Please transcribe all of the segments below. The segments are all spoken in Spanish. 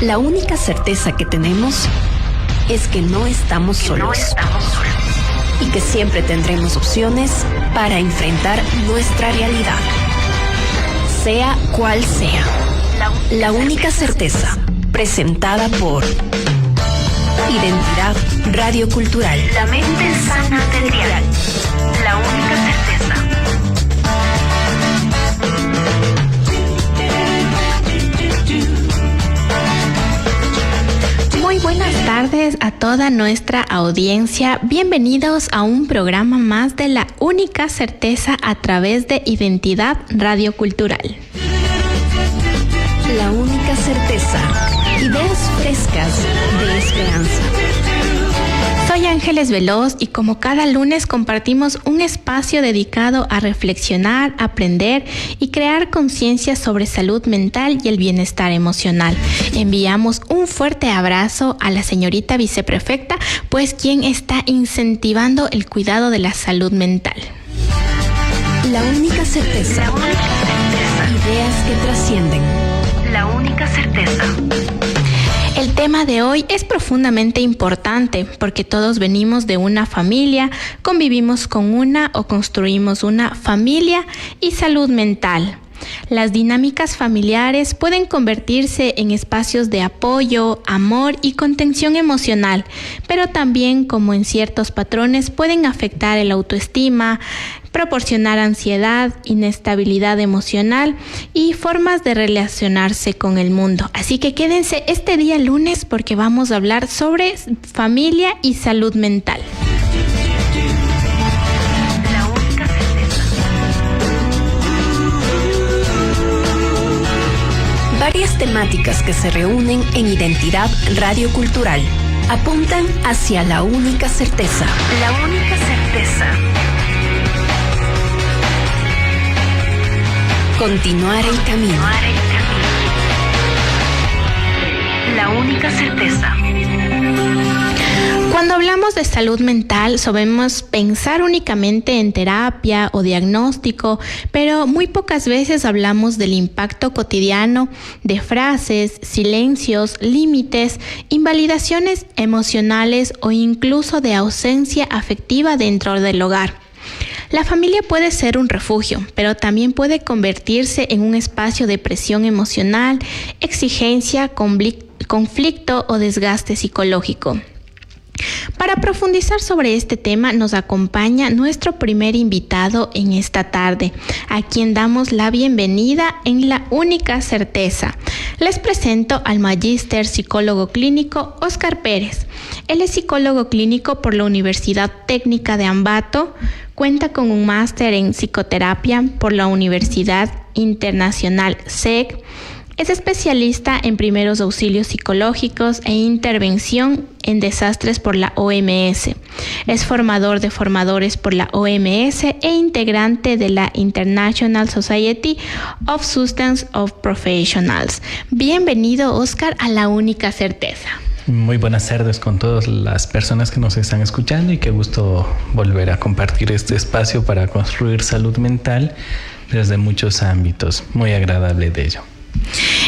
La única certeza que tenemos es que no estamos solos. Y que siempre tendremos opciones para enfrentar nuestra realidad. Sea cual sea. La única certeza, presentada por Identidad Radiocultural. La mente sana del dial. La única certeza. Muy buenas tardes a toda nuestra audiencia. Bienvenidos a un programa más de La única certeza a través de Identidad Radiocultural. La única certeza. Ideas frescas de esperanza. Soy Ángeles Veloz y como cada lunes compartimos un espacio dedicado a reflexionar, aprender y crear conciencia sobre salud mental y el bienestar emocional. Enviamos un fuerte abrazo a la señorita viceprefecta, pues quien está incentivando el cuidado de la salud mental. La única certeza. Ideas que trascienden. La única certeza. El tema de hoy es profundamente importante porque todos venimos de una familia, convivimos con una o construimos una familia y salud mental. Las dinámicas familiares pueden convertirse en espacios de apoyo, amor y contención emocional, pero también, como en ciertos patrones, pueden afectar el autoestima, proporcionar ansiedad, inestabilidad emocional y formas de relacionarse con el mundo. Así que quédense este día lunes porque vamos a hablar sobre familia y salud mental. Varias temáticas que se reúnen en Identidad Radiocultural apuntan hacia la única certeza. La única certeza. Continuar el camino. La única certeza. Cuando hablamos de salud mental, solemos pensar únicamente en terapia o diagnóstico, pero muy pocas veces hablamos del impacto cotidiano de frases, silencios, límites, invalidaciones emocionales o incluso de ausencia afectiva dentro del hogar. La familia puede ser un refugio, pero también puede convertirse en un espacio de presión emocional, exigencia, conflicto o desgaste psicológico. Para profundizar sobre este tema nos acompaña nuestro primer invitado en esta tarde, a quien damos la bienvenida en La única certeza. Les presento al magíster psicólogo clínico Óscar Pérez. Él es psicólogo clínico por la Universidad Técnica de Ambato, cuenta con un máster en psicoterapia por la Universidad Internacional SEC. Es especialista en primeros auxilios psicológicos e intervención en desastres por la OMS. Es formador de formadores por la OMS e integrante de la International Society of Substance of Professionals. Bienvenido, Óscar, a La única certeza. Muy buenas tardes con todas las personas que nos están escuchando y qué gusto volver a compartir este espacio para construir salud mental desde muchos ámbitos. Muy agradable de ello.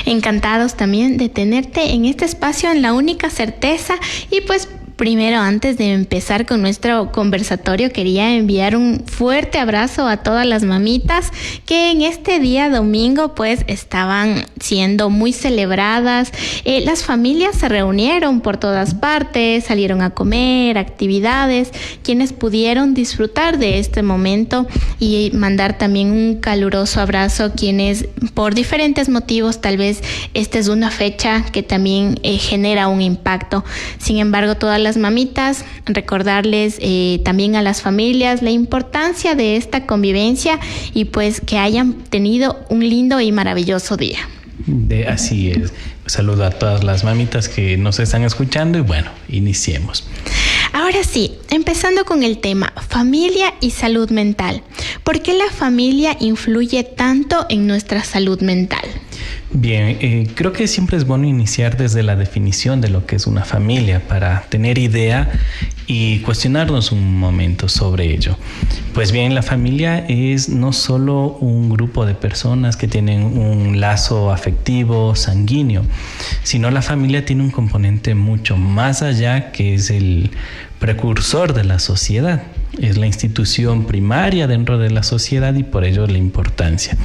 Encantados también de tenerte en este espacio en La única certeza. Y pues primero, antes de empezar con nuestro conversatorio, quería enviar un fuerte abrazo a todas las mamitas que en este día domingo pues estaban siendo muy celebradas. Las familias se reunieron por todas partes, salieron a comer, actividades, quienes pudieron disfrutar de este momento y mandar también un caluroso abrazo a quienes por diferentes motivos tal vez esta es una fecha que también genera un impacto. Sin embargo, todas las mamitas, recordarles también a las familias la importancia de esta convivencia y pues que hayan tenido un lindo y maravilloso día. Así es. Saludo a todas las mamitas que nos están escuchando y bueno, iniciemos. Ahora sí, empezando con el tema familia y salud mental. ¿Por qué la familia influye tanto en nuestra salud mental? Bien, creo que siempre es bueno iniciar desde la definición de lo que es una familia para tener idea y cuestionarnos un momento sobre ello. Pues bien, la familia es no solo un grupo de personas que tienen un lazo afectivo, sanguíneo, sino la familia tiene un componente mucho más allá, que es el precursor de la sociedad. Es la institución primaria dentro de la sociedad y por ello la importancia.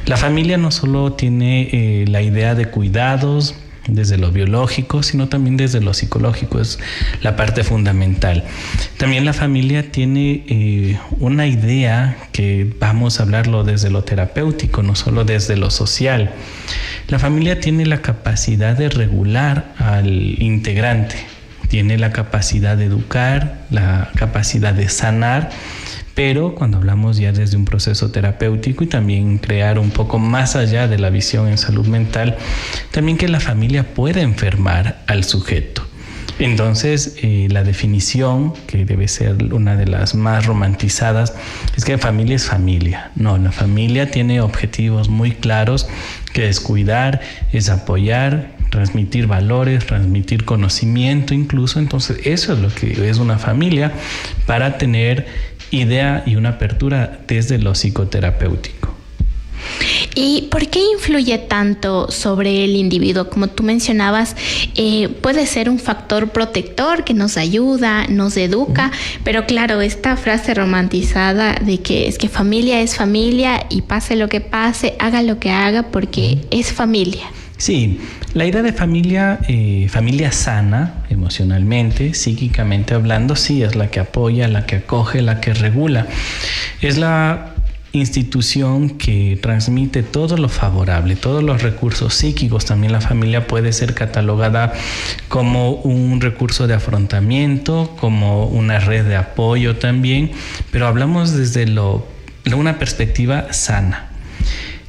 La familia no solo tiene la idea de cuidados desde lo biológico, sino también desde lo psicológico, es la parte fundamental. También la familia tiene una idea que vamos a hablarlo desde lo terapéutico, no solo desde lo social. La familia tiene la capacidad de regular al integrante, tiene la capacidad de educar, la capacidad de sanar, pero cuando hablamos ya desde un proceso terapéutico y también crear un poco más allá de la visión en salud mental, también que la familia puede enfermar al sujeto. Entonces, la definición, que debe ser una de las más romantizadas, es que familia es familia. No, la familia tiene objetivos muy claros, que es cuidar, es apoyar, transmitir valores, transmitir conocimiento incluso. Entonces, eso es lo que es una familia, para tener idea y una apertura desde lo psicoterapéutico. ¿Y por qué influye tanto sobre el individuo? Como tú mencionabas, puede ser un factor protector que nos ayuda, nos educa, pero claro, esta frase romantizada de que es que familia es familia y pase lo que pase, haga lo que haga, porque es familia. Sí, la idea de familia, familia sana emocionalmente, psíquicamente hablando, sí, es la que apoya, la que acoge, la que regula. Es la institución que transmite todo lo favorable, todos los recursos psíquicos. También la familia puede ser catalogada como un recurso de afrontamiento, como una red de apoyo también, pero hablamos desde una perspectiva sana.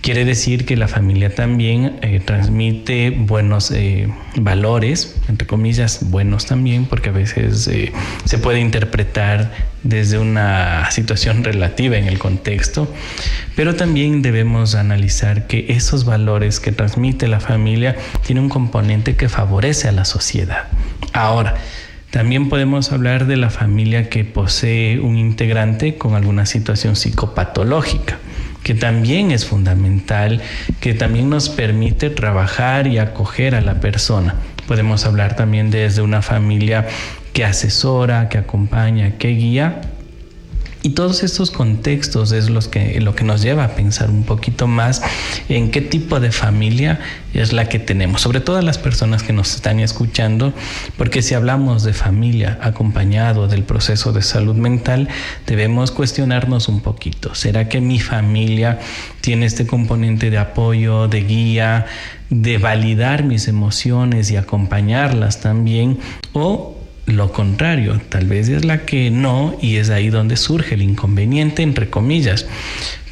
Quiere decir que la familia también transmite buenos valores, entre comillas, buenos también, porque a veces se puede interpretar desde una situación relativa en el contexto, pero también debemos analizar que esos valores que transmite la familia tienen un componente que favorece a la sociedad. Ahora, también podemos hablar de la familia que posee un integrante con alguna situación psicopatológica, que también es fundamental, que también nos permite trabajar y acoger a la persona. Podemos hablar también desde una familia que asesora, que acompaña, que guía. Y todos estos contextos es lo que nos lleva a pensar un poquito más en qué tipo de familia es la que tenemos, sobre todo las personas que nos están escuchando, porque si hablamos de familia acompañado del proceso de salud mental, debemos cuestionarnos un poquito. ¿Será que mi familia tiene este componente de apoyo, de guía, de validar mis emociones y acompañarlas también? ¿O lo contrario, tal vez es la que no, y es ahí donde surge el inconveniente, entre comillas?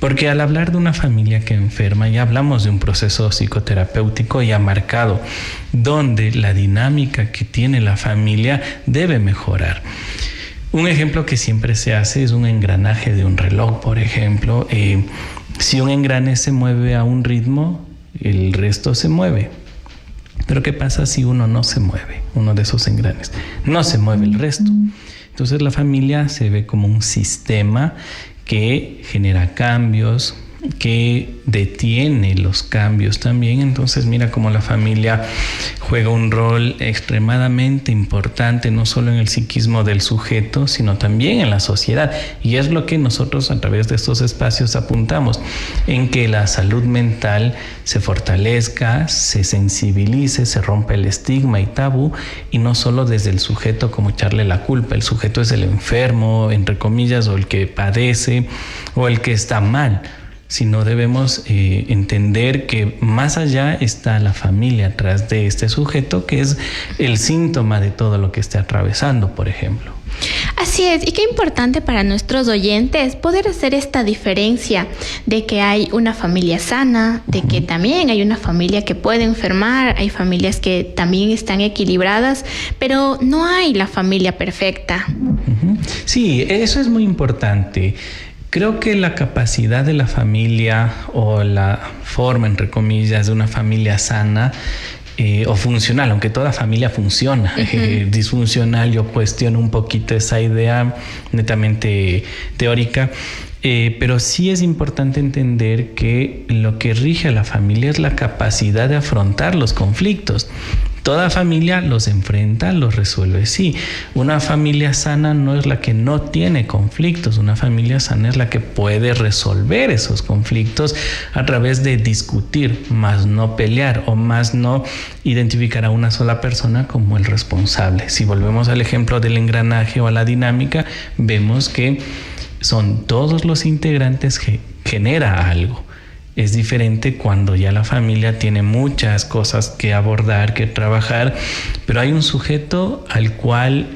Porque al hablar de una familia que enferma, ya hablamos de un proceso psicoterapéutico ya marcado, donde la dinámica que tiene la familia debe mejorar. Un ejemplo que siempre se hace es un engranaje de un reloj, por ejemplo. Si un engrane se mueve a un ritmo, el resto se mueve. Pero ¿qué pasa si uno no se mueve? Uno de esos engranes no se mueve el resto. Entonces la familia se ve como un sistema que genera cambios, que detiene los cambios también. Entonces mira cómo la familia juega un rol extremadamente importante, no solo en el psiquismo del sujeto, sino también en la sociedad. Y es lo que nosotros a través de estos espacios apuntamos, en que la salud mental se fortalezca, se sensibilice, se rompe el estigma y tabú, y no solo desde el sujeto como echarle la culpa. El sujeto es el enfermo, entre comillas, o el que padece, o el que está mal, sino debemos entender que más allá está la familia atrás de este sujeto, que es el síntoma de todo lo que esté atravesando, por ejemplo. Así es, y qué importante para nuestros oyentes poder hacer esta diferencia de que hay una familia sana, de que también hay una familia que puede enfermar, hay familias que también están equilibradas, pero no hay la familia perfecta. Sí, eso es muy importante. Creo que la capacidad de la familia, o la forma, entre comillas, de una familia sana, o funcional, aunque toda familia funciona. Disfuncional, yo cuestiono un poquito esa idea netamente teórica. Pero sí es importante entender que lo que rige a la familia es la capacidad de afrontar los conflictos. Toda familia los enfrenta, los resuelve. Sí, una familia sana no es la que no tiene conflictos. Una familia sana es la que puede resolver esos conflictos a través de discutir, más no pelear, o más no identificar a una sola persona como el responsable. Si volvemos al ejemplo del engranaje o a la dinámica, vemos que son todos los integrantes que genera algo. Es diferente cuando ya la familia tiene muchas cosas que abordar, que trabajar, pero hay un sujeto al cual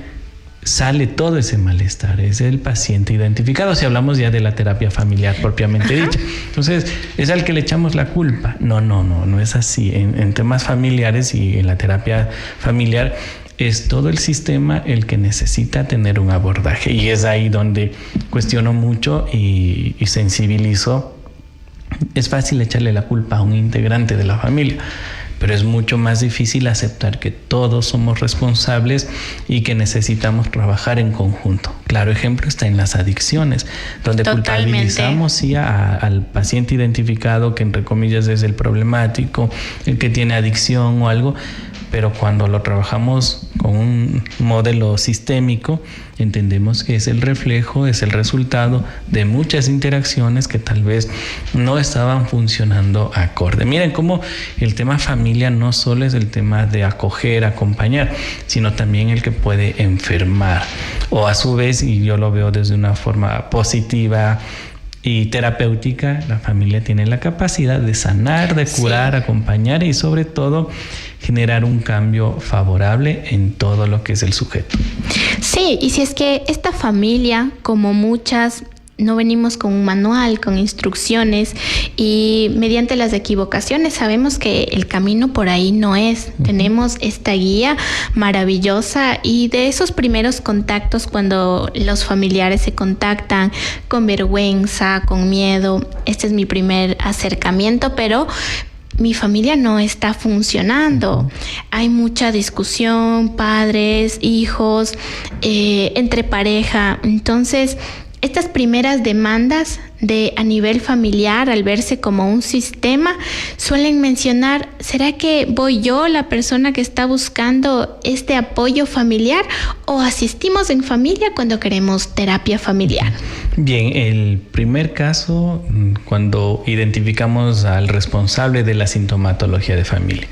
sale todo ese malestar, es el paciente identificado, si hablamos ya de la terapia familiar propiamente dicha. Entonces, es al que le echamos la culpa. No es así. En temas familiares y en la terapia familiar, es todo el sistema el que necesita tener un abordaje, y es ahí donde cuestiono mucho y sensibilizo. Es fácil echarle la culpa a un integrante de la familia, pero es mucho más difícil aceptar que todos somos responsables y que necesitamos trabajar en conjunto. Claro ejemplo está en las adicciones, donde culpabilizamos sí al paciente identificado, que entre comillas es el problemático, el que tiene adicción o algo, pero cuando lo trabajamos con un modelo sistémico, entendemos que es el reflejo, es el resultado de muchas interacciones que tal vez no estaban funcionando acorde. Miren cómo el tema familia no solo es el tema de acoger, acompañar, sino también el que puede enfermar. O a su vez, y yo lo veo desde una forma positiva y terapéutica, la familia tiene la capacidad de sanar, de curar, acompañar y sobre todo generar un cambio favorable en todo lo que es el sujeto. Sí, y si es que esta familia, como muchas, no venimos con un manual, con instrucciones, y mediante las equivocaciones sabemos que el camino por ahí no es. Tenemos esta guía maravillosa, y de esos primeros contactos, cuando los familiares se contactan con vergüenza, con miedo, este es mi primer acercamiento, pero mi familia no está funcionando. Hay mucha discusión, padres, hijos, entre pareja. Entonces, estas primeras demandas a nivel familiar, al verse como un sistema, suelen mencionar: ¿será que voy yo la persona que está buscando este apoyo familiar, o asistimos en familia cuando queremos terapia familiar? Bien, el primer caso, cuando identificamos al responsable de la sintomatología de familia,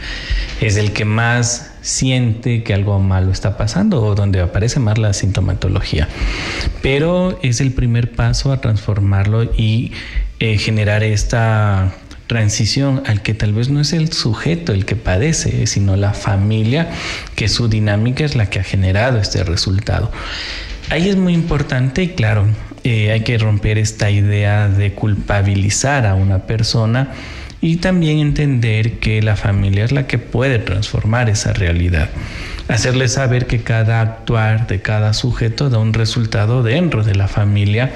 es el que más siente que algo malo está pasando, o donde aparece más la sintomatología. Pero es el primer paso a transformarlo y generar esta transición al que tal vez no es el sujeto el que padece, sino la familia, que su dinámica es la que ha generado este resultado. Ahí es muy importante, y claro, hay que romper esta idea de culpabilizar a una persona, y también entender que la familia es la que puede transformar esa realidad. Hacerle saber que cada actuar de cada sujeto da un resultado dentro de la familia.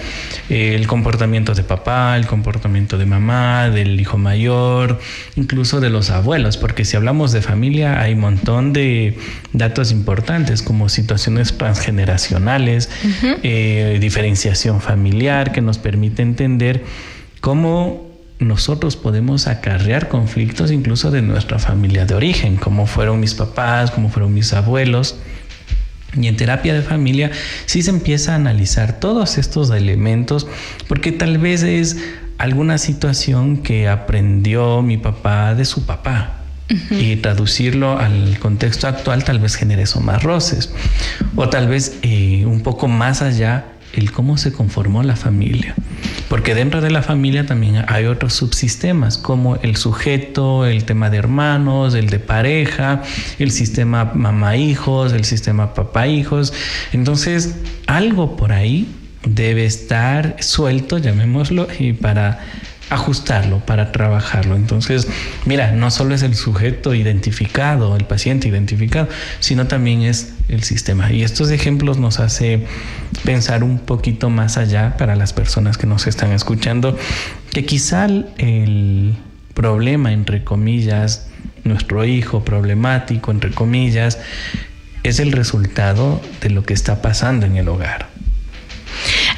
El comportamiento de papá, el comportamiento de mamá, del hijo mayor, incluso de los abuelos, porque si hablamos de familia hay un montón de datos importantes, como situaciones transgeneracionales, diferenciación familiar, que nos permite entender cómo nosotros podemos acarrear conflictos incluso de nuestra familia de origen, como fueron mis papás, como fueron mis abuelos. Y en terapia de familia sí se empieza a analizar todos estos elementos, porque tal vez es alguna situación que aprendió mi papá de su papá. Y traducirlo al contexto actual tal vez genere eso más roces, o tal vez un poco más allá, el cómo se conformó la familia, porque dentro de la familia también hay otros subsistemas, como el sujeto, el tema de hermanos, el de pareja, el sistema mamá-hijos, el sistema papá-hijos. Entonces, algo por ahí debe estar suelto, llamémoslo, y para ajustarlo, para trabajarlo. Entonces, mira, no solo es el sujeto identificado, el paciente identificado, sino también es el sistema. Y estos ejemplos nos hace pensar un poquito más allá para las personas que nos están escuchando, que quizá el problema, entre comillas, nuestro hijo problemático, entre comillas, es el resultado de lo que está pasando en el hogar.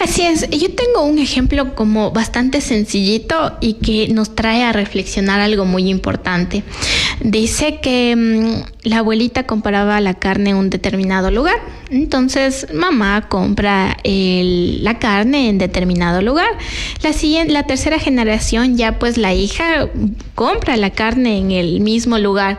Así es, yo tengo un ejemplo como bastante sencillito y que nos trae a reflexionar algo muy importante. Dice que la abuelita compraba la carne en un determinado lugar. Entonces mamá compra la carne en determinado lugar. La tercera generación ya pues la hija compra la carne en el mismo lugar.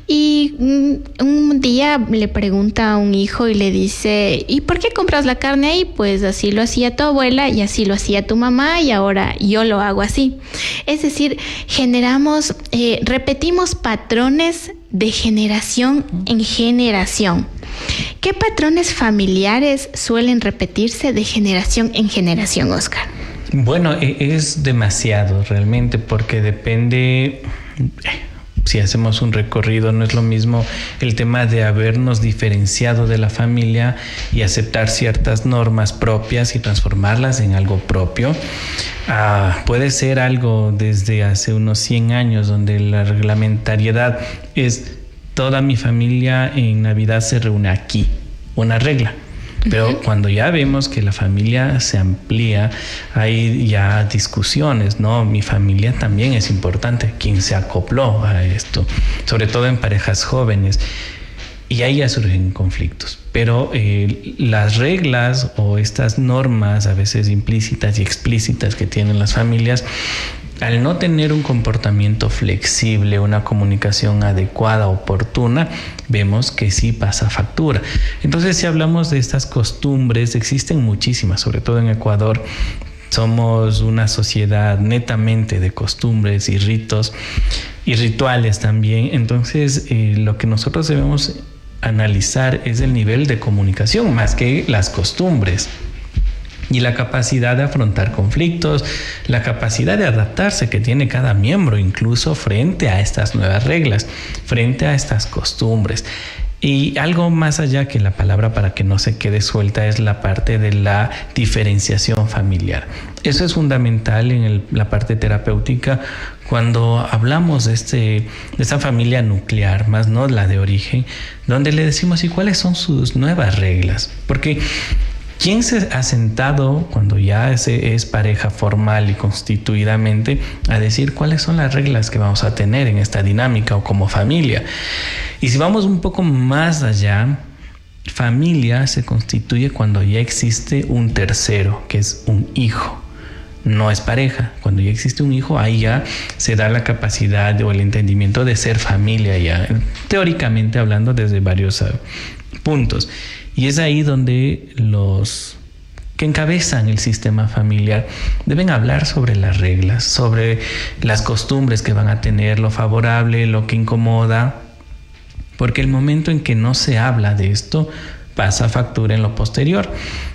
Y un día le pregunta a un hijo y le dice, ¿y por qué compras la carne ahí? Pues así lo hacía tu abuela y así lo hacía tu mamá y ahora yo lo hago así. Es decir, repetimos patrones de generación en generación. ¿Qué patrones familiares suelen repetirse de generación en generación, Oscar? Bueno, es demasiado realmente, porque depende. Si hacemos un recorrido, no es lo mismo el tema de habernos diferenciado de la familia y aceptar ciertas normas propias y transformarlas en algo propio. Puede ser algo desde hace unos 100 años donde la reglamentariedad es toda mi familia en Navidad se reúne aquí, una regla. Pero cuando ya vemos que la familia se amplía, hay ya discusiones, ¿no? Mi familia también es importante, quien se acopló a esto, sobre todo en parejas jóvenes. Y ahí ya surgen conflictos. Pero las reglas o estas normas, a veces implícitas y explícitas que tienen las familias, al no tener un comportamiento flexible, una comunicación adecuada, oportuna, vemos que sí pasa factura. Entonces, si hablamos de estas costumbres, existen muchísimas, sobre todo en Ecuador. Somos una sociedad netamente de costumbres y ritos y rituales también. Entonces, lo que nosotros debemos analizar es el nivel de comunicación más que las costumbres. Y la capacidad de afrontar conflictos, la capacidad de adaptarse que tiene cada miembro, incluso frente a estas nuevas reglas, frente a estas costumbres. Y algo más allá que la palabra, para que no se quede suelta, es la parte de la diferenciación familiar. Eso es fundamental en la parte terapéutica cuando hablamos de esa familia nuclear, más no la de origen, donde le decimos, ¿y cuáles son sus nuevas reglas? Porque ¿quién se ha sentado cuando ya es pareja formal y constituidamente a decir cuáles son las reglas que vamos a tener en esta dinámica o como familia? Y si vamos un poco más allá, familia se constituye cuando ya existe un tercero, que es un hijo. No es pareja. Cuando ya existe un hijo, ahí ya se da la capacidad o el entendimiento de ser familia, ya teóricamente hablando desde varios puntos. Y es ahí donde los que encabezan el sistema familiar deben hablar sobre las reglas, sobre las costumbres que van a tener, lo favorable, lo que incomoda, porque el momento en que no se habla de esto pasa factura en lo posterior,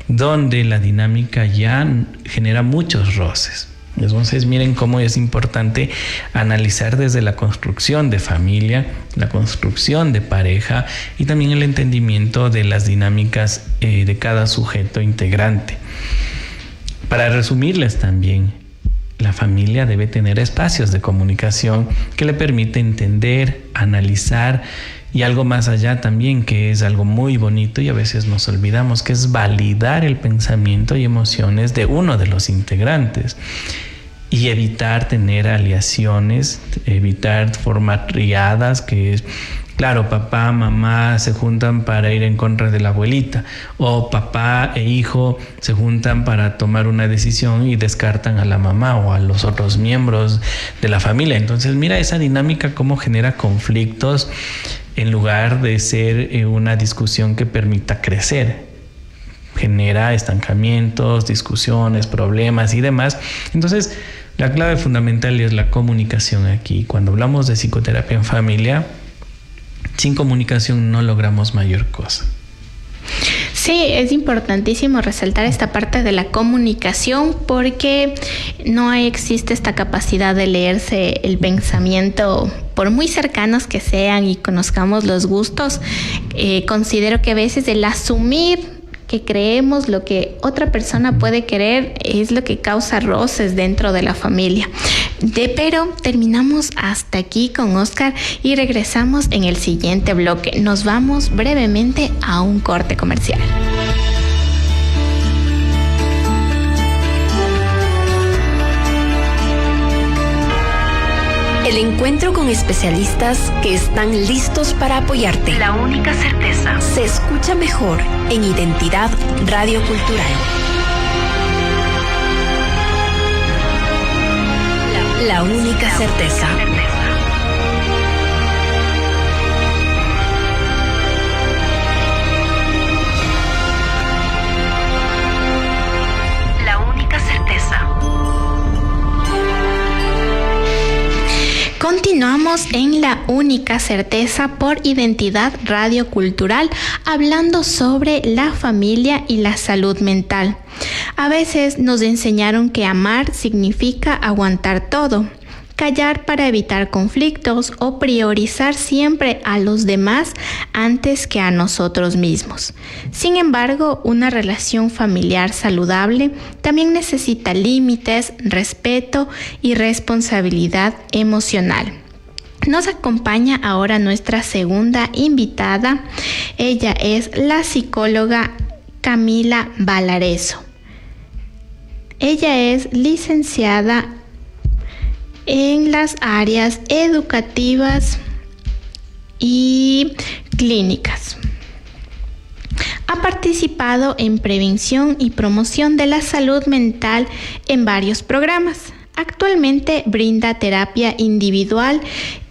donde la dinámica ya genera muchos roces. Entonces, miren cómo es importante analizar desde la construcción de familia, la construcción de pareja y también el entendimiento de las dinámicas de cada sujeto integrante. Para resumirles también, la familia debe tener espacios de comunicación que le permiten entender, analizar y algo más allá también, que es algo muy bonito y a veces nos olvidamos, que es validar el pensamiento y emociones de uno de los integrantes. Y evitar tener aliaciones, evitar formar triadas, que es, claro, papá, mamá se juntan para ir en contra de la abuelita, o papá e hijo se juntan para tomar una decisión y descartan a la mamá o a los otros miembros de la familia. Entonces, mira esa dinámica cómo genera conflictos en lugar de ser una discusión que permita crecer. Genera estancamientos, discusiones, problemas y demás. Entonces, la clave fundamental es la comunicación aquí. Cuando hablamos de psicoterapia en familia, sin comunicación no logramos mayor cosa. Sí, es importantísimo resaltar esta parte de la comunicación porque no existe esta capacidad de leerse el pensamiento, por muy cercanos que sean y conozcamos los gustos. Considero que a veces el asumir que creemos lo que otra persona puede querer es lo que causa roces dentro de la familia. Pero terminamos hasta aquí con Oscar y regresamos en el siguiente bloque. Nos vamos brevemente a un corte comercial. El encuentro con especialistas que están listos para apoyarte. La única certeza se escucha mejor en Identidad Radio Cultural. La única certeza. La única certeza. Continuamos en La Única Certeza por Identidad Radio Cultural, hablando sobre la familia y la salud mental. A veces nos enseñaron que amar significa aguantar todo, callar para evitar conflictos o priorizar siempre a los demás antes que a nosotros mismos. Sin embargo, una relación familiar saludable también necesita límites, respeto y responsabilidad emocional. Nos acompaña ahora nuestra segunda invitada. Ella es la psicóloga Camila Valareso. Ella es licenciada en las áreas educativas y clínicas. Ha participado en prevención y promoción de la salud mental en varios programas. Actualmente brinda terapia individual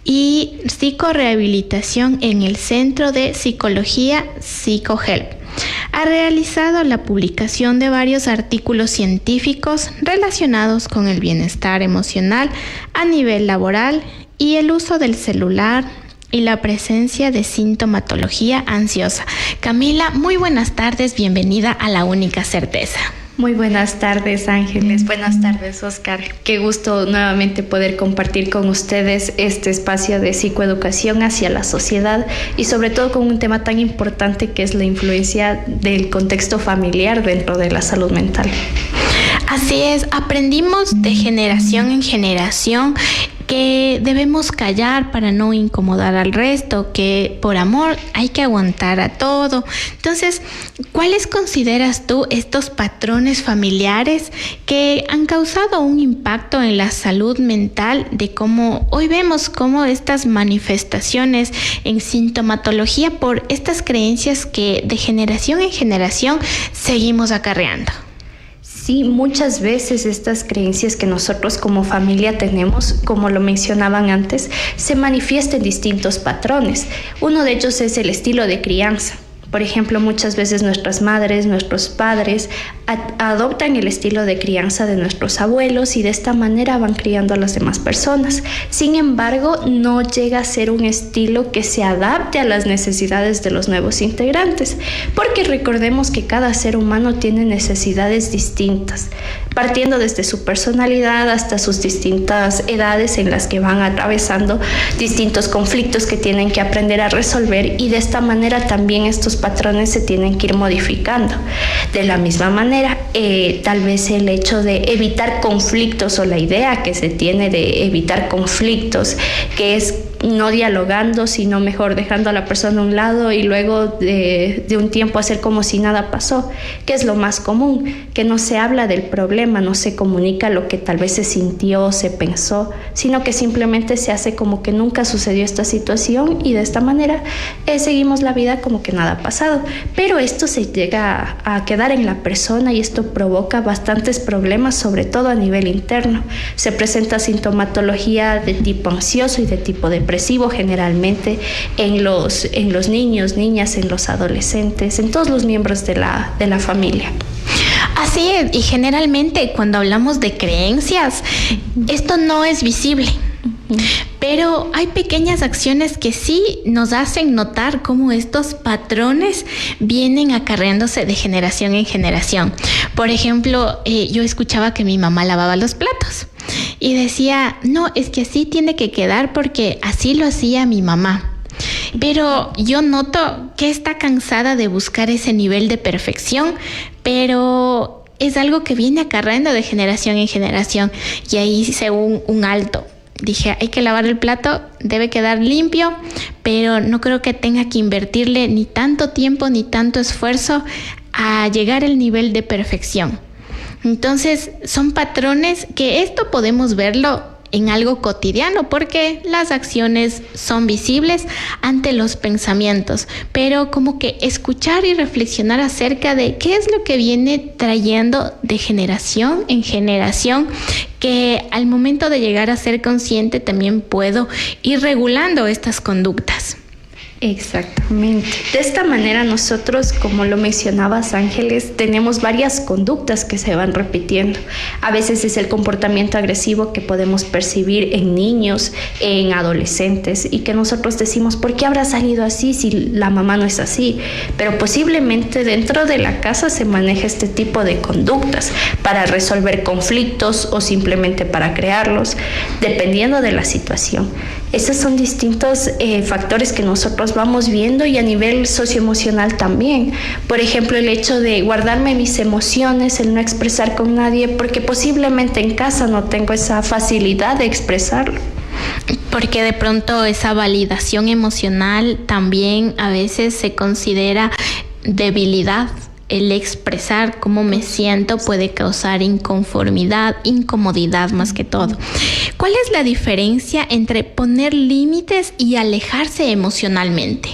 y psicorehabilitación en el Centro de Psicología PsychoHelp. Ha realizado la publicación de varios artículos científicos relacionados con el bienestar emocional a nivel laboral y el uso del celular y la presencia de sintomatología ansiosa. Camila, muy buenas tardes, bienvenida a La Única Certeza. Muy buenas tardes, Ángeles. Buenas tardes, Oscar. Qué gusto nuevamente poder compartir con ustedes este espacio de psicoeducación hacia la sociedad y sobre todo con un tema tan importante que es la influencia del contexto familiar dentro de la salud mental. Así es, aprendimos de generación en generación que debemos callar para no incomodar al resto, que por amor hay que aguantar a todo. Entonces, ¿cuáles consideras tú estos patrones familiares que han causado un impacto en la salud mental de cómo hoy vemos cómo estas manifestaciones en sintomatología por estas creencias que de generación en generación seguimos acarreando? Sí, muchas veces estas creencias que nosotros como familia tenemos, como lo mencionaban antes, se manifiestan en distintos patrones. Uno de ellos es el estilo de crianza. Por ejemplo, muchas veces nuestras madres, nuestros padres adoptan el estilo de crianza de nuestros abuelos y de esta manera van criando a las demás personas. Sin embargo, no llega a ser un estilo que se adapte a las necesidades de los nuevos integrantes, porque recordemos que cada ser humano tiene necesidades distintas, partiendo desde su personalidad hasta sus distintas edades en las que van atravesando distintos conflictos que tienen que aprender a resolver, y de esta manera también estos patrones se tienen que ir modificando. De la misma manera, tal vez el hecho de evitar conflictos o la idea que se tiene de evitar conflictos, que es no dialogando, sino mejor dejando a la persona a un lado y luego de un tiempo hacer como si nada pasó, que es lo más común, que no se habla del problema, no se comunica lo que tal vez se sintió, se pensó, sino que simplemente se hace como que nunca sucedió esta situación y de esta manera seguimos la vida como que nada ha pasado. Pero esto se llega a quedar en la persona y esto provoca bastantes problemas, sobre todo a nivel interno. Se presenta sintomatología de tipo ansioso y de tipo depresivo generalmente en los niños, niñas, en los adolescentes, en todos los miembros de la familia. Así es, y generalmente cuando hablamos de creencias, esto no es visible. Pero hay pequeñas acciones que sí nos hacen notar cómo estos patrones vienen acarreándose de generación en generación. Por ejemplo, yo escuchaba que mi mamá lavaba los platos y decía, no, es que así tiene que quedar porque así lo hacía mi mamá. Pero yo noto que está cansada de buscar ese nivel de perfección, pero es algo que viene acarreando de generación en generación. Y ahí hice un alto. Dije, hay que lavar el plato, debe quedar limpio, pero no creo que tenga que invertirle ni tanto tiempo ni tanto esfuerzo a llegar al nivel de perfección. Entonces, son patrones que esto podemos verlo en algo cotidiano, porque las acciones son visibles ante los pensamientos, pero como que escuchar y reflexionar acerca de qué es lo que viene trayendo de generación en generación, que al momento de llegar a ser consciente también puedo ir regulando estas conductas. Exactamente. De esta manera nosotros, como lo mencionabas, Ángeles, tenemos varias conductas que se van repitiendo. A veces es el comportamiento agresivo que podemos percibir en niños, en adolescentes, y que nosotros decimos, ¿por qué habrá salido así si la mamá no es así? Pero posiblemente dentro de la casa se maneja este tipo de conductas para resolver conflictos o simplemente para crearlos, dependiendo de la situación. Esos son distintos factores que nosotros vamos viendo, y a nivel socioemocional también. Por ejemplo, el hecho de guardarme mis emociones, el no expresar con nadie, porque posiblemente en casa no tengo esa facilidad de expresarlo. Porque de pronto esa validación emocional también a veces se considera debilidad. El expresar cómo me siento puede causar inconformidad, incomodidad más que todo. ¿Cuál es la diferencia entre poner límites y alejarse emocionalmente?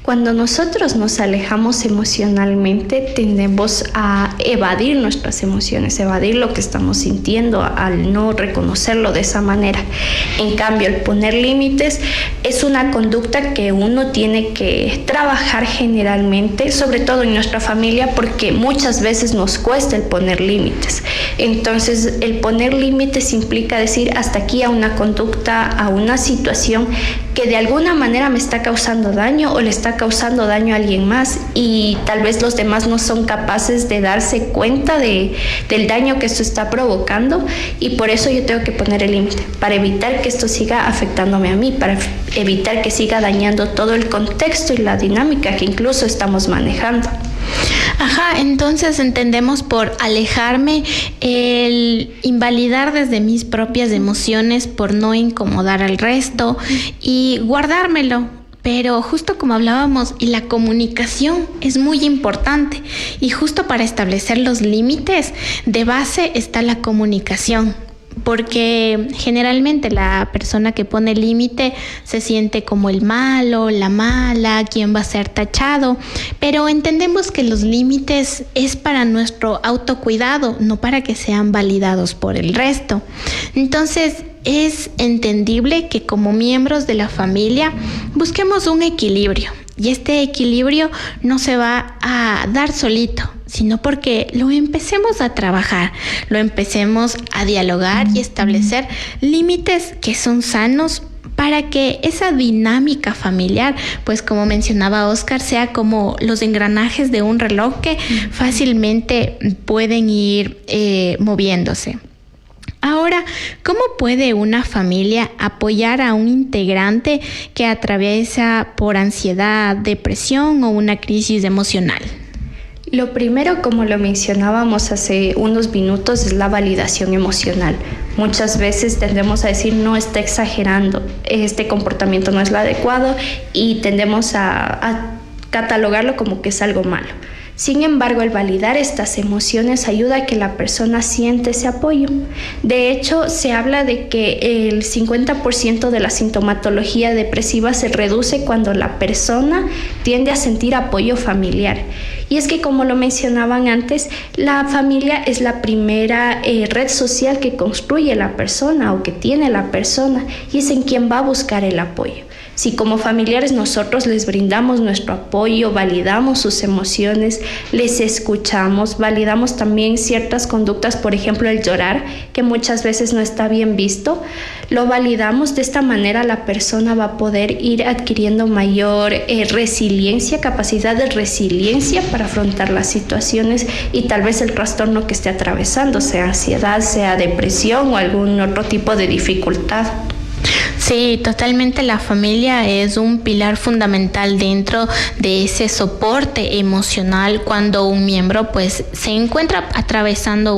Cuando nosotros nos alejamos emocionalmente, tendemos a evadir nuestras emociones, evadir lo que estamos sintiendo al no reconocerlo de esa manera. En cambio, el poner límites es una conducta que uno tiene que trabajar generalmente, sobre todo en nuestra familia, porque muchas veces nos cuesta el poner límites. Entonces, el poner límites implica decir hasta aquí a una conducta, a una situación que de alguna manera me está causando daño o le está causando daño a alguien más, y tal vez los demás no son capaces de darse cuenta del daño que esto está provocando, y por eso yo tengo que poner el límite, para evitar que esto siga afectándome a mí, para evitar que siga dañando todo el contexto y la dinámica que incluso estamos manejando. Ajá, entonces entendemos por alejarme el invalidar desde mis propias emociones por no incomodar al resto y guardármelo. Pero justo como hablábamos, y la comunicación es muy importante, y justo para establecer los límites de base está la comunicación. Porque generalmente la persona que pone límite se siente como el malo, la mala, quien va a ser tachado, pero entendemos que los límites es para nuestro autocuidado, no para que sean validados por el resto. Entonces, es entendible que como miembros de la familia busquemos un equilibrio, y este equilibrio no se va a dar solito, sino porque lo empecemos a trabajar, lo empecemos a dialogar y establecer límites que son sanos para que esa dinámica familiar, pues como mencionaba Oscar, sea como los engranajes de un reloj que fácilmente pueden ir moviéndose. Ahora, ¿cómo puede una familia apoyar a un integrante que atraviesa por ansiedad, depresión o una crisis emocional? Lo primero, como lo mencionábamos hace unos minutos, es la validación emocional. Muchas veces tendemos a decir, no, está exagerando, este comportamiento no es lo adecuado, y tendemos a catalogarlo como que es algo malo. Sin embargo, el validar estas emociones ayuda a que la persona siente ese apoyo. De hecho, se habla de que el 50% de la sintomatología depresiva se reduce cuando la persona tiende a sentir apoyo familiar. Y es que, como lo mencionaban antes, la familia es la primera red social que construye la persona o que tiene la persona, y es en quien va a buscar el apoyo. Si como familiares nosotros les brindamos nuestro apoyo, validamos sus emociones, les escuchamos, validamos también ciertas conductas, por ejemplo el llorar, que muchas veces no está bien visto, lo validamos. De esta manera la persona va a poder ir adquiriendo mayor resiliencia, capacidad de resiliencia para afrontar las situaciones y tal vez el trastorno que esté atravesando, sea ansiedad, sea depresión o algún otro tipo de dificultad. Sí, totalmente. La familia es un pilar fundamental dentro de ese soporte emocional cuando un miembro pues se encuentra atravesando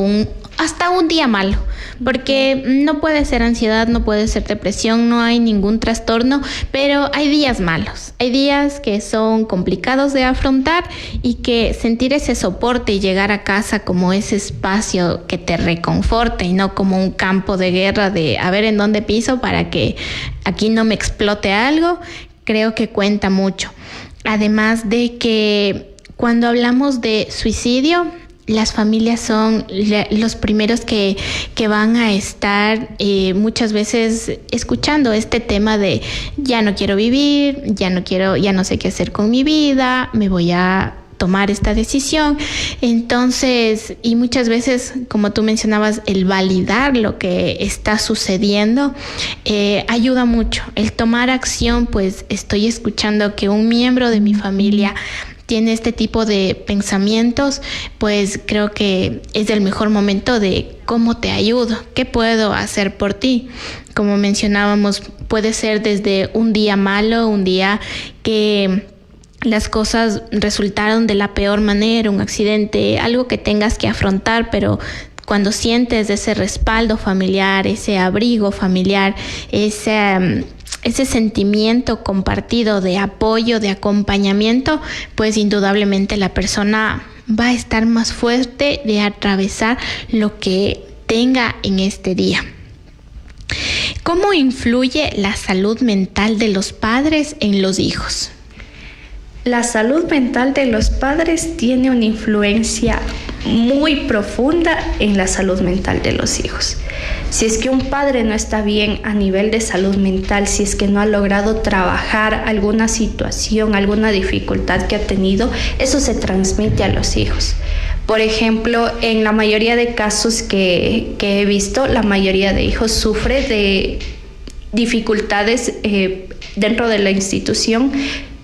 hasta un día malo, porque no puede ser ansiedad, no puede ser depresión, no hay ningún trastorno, pero hay días malos, hay días que son complicados de afrontar y que sentir ese soporte y llegar a casa como ese espacio que te reconforte y no como un campo de guerra de a ver en dónde piso para que aquí no me explote algo, creo que cuenta mucho. Además de que cuando hablamos de suicidio, las familias son los primeros que van a estar muchas veces escuchando este tema de ya no quiero vivir, ya no sé qué hacer con mi vida, me voy a tomar esta decisión. Entonces, y muchas veces, como tú mencionabas, el validar lo que está sucediendo ayuda mucho. El tomar acción, pues estoy escuchando que un miembro de mi familia tiene este tipo de pensamientos, pues creo que es el mejor momento de cómo te ayudo, qué puedo hacer por ti. Como mencionábamos, puede ser desde un día malo, un día que las cosas resultaron de la peor manera, un accidente, algo que tengas que afrontar, pero cuando sientes ese respaldo familiar, ese abrigo familiar, ese sentimiento compartido de apoyo, de acompañamiento, pues indudablemente la persona va a estar más fuerte de atravesar lo que tenga en este día. ¿Cómo influye la salud mental de los padres en los hijos? La salud mental de los padres tiene una influencia muy profunda en la salud mental de los hijos. Si es que un padre no está bien a nivel de salud mental, si es que no ha logrado trabajar alguna situación, alguna dificultad que ha tenido, eso se transmite a los hijos. Por ejemplo, en la mayoría de casos que he visto, la mayoría de hijos sufre de dificultades dentro de la institución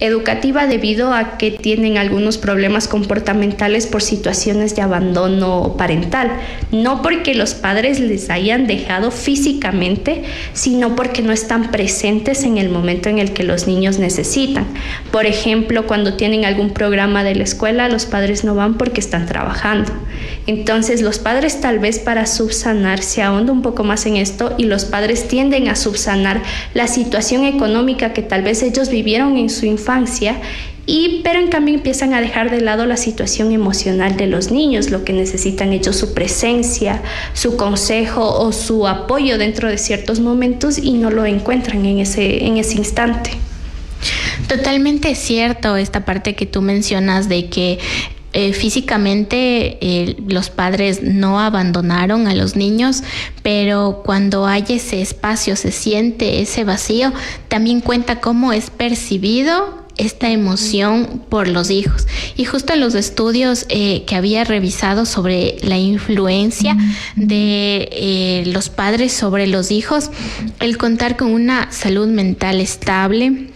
educativa debido a que tienen algunos problemas comportamentales por situaciones de abandono parental, no porque los padres les hayan dejado físicamente, sino porque no están presentes en el momento en el que los niños necesitan. Por ejemplo, cuando tienen algún programa de la escuela, los padres no van porque están trabajando. Entonces, los padres tal vez para subsanar se ahonda un poco más en esto y los padres tienden a subsanar la situación económica que tal vez ellos vivieron en su infancia, pero en cambio empiezan a dejar de lado la situación emocional de los niños, lo que necesitan ellos, su presencia, su consejo o su apoyo dentro de ciertos momentos y no lo encuentran en ese instante. Totalmente cierto esta parte que tú mencionas de que físicamente los padres no abandonaron a los niños, pero cuando hay ese espacio, se siente ese vacío, también cuenta cómo es percibido esta emoción por los hijos. Y justo en los estudios que había revisado sobre la influencia de los padres sobre los hijos, el contar con una salud mental estable,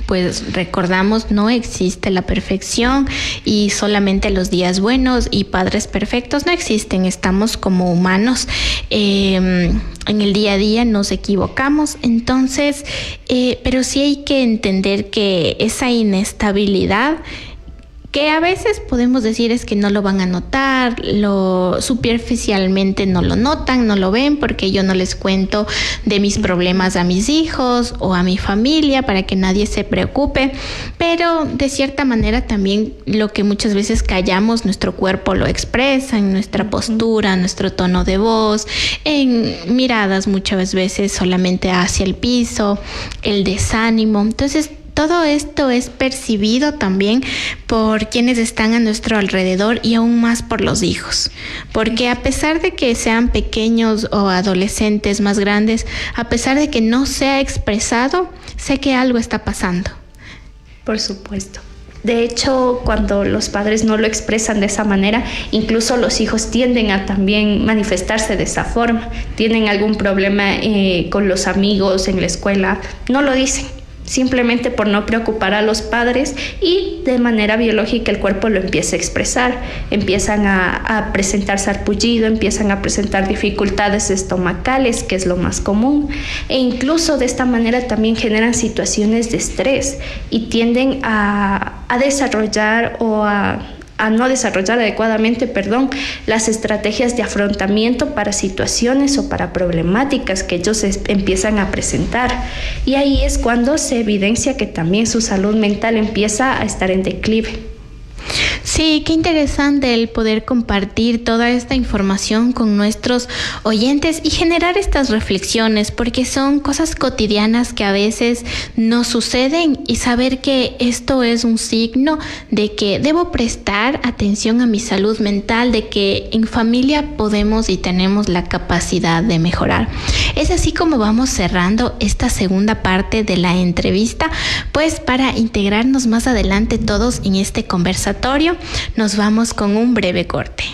pues recordamos, no existe la perfección y solamente los días buenos y padres perfectos no existen. Estamos como humanos, en el día a día nos equivocamos, entonces, pero sí hay que entender que esa inestabilidad que a veces podemos decir es que no lo van a notar, superficialmente no lo notan, no lo ven porque yo no les cuento de mis problemas a mis hijos o a mi familia para que nadie se preocupe, pero de cierta manera también lo que muchas veces callamos, nuestro cuerpo lo expresa en nuestra postura, nuestro tono de voz, en miradas muchas veces solamente hacia el piso, el desánimo. Entonces, todo esto es percibido también por quienes están a nuestro alrededor y aún más por los hijos. Porque a pesar de que sean pequeños o adolescentes más grandes, a pesar de que no se ha expresado, sé que algo está pasando. Por supuesto. De hecho, cuando los padres no lo expresan de esa manera, incluso los hijos tienden a también manifestarse de esa forma. Tienen algún problema con los amigos en la escuela, no lo dicen. simplemente por no preocupar a los padres, y de manera biológica el cuerpo lo empieza a expresar, empiezan a presentar sarpullido, empiezan a presentar dificultades estomacales, que es lo más común, e incluso de esta manera también generan situaciones de estrés y tienden a desarrollar o a no desarrollar adecuadamente, las estrategias de afrontamiento para situaciones o para problemáticas que ellos empiezan a presentar. Y ahí es cuando se evidencia que también su salud mental empieza a estar en declive. Sí, qué interesante el poder compartir toda esta información con nuestros oyentes y generar estas reflexiones, porque son cosas cotidianas que a veces nos suceden, y saber que esto es un signo de que debo prestar atención a mi salud mental, de que en familia podemos y tenemos la capacidad de mejorar. Es así como vamos cerrando esta segunda parte de la entrevista, pues para integrarnos más adelante todos en este conversatorio, nos vamos con un breve corte.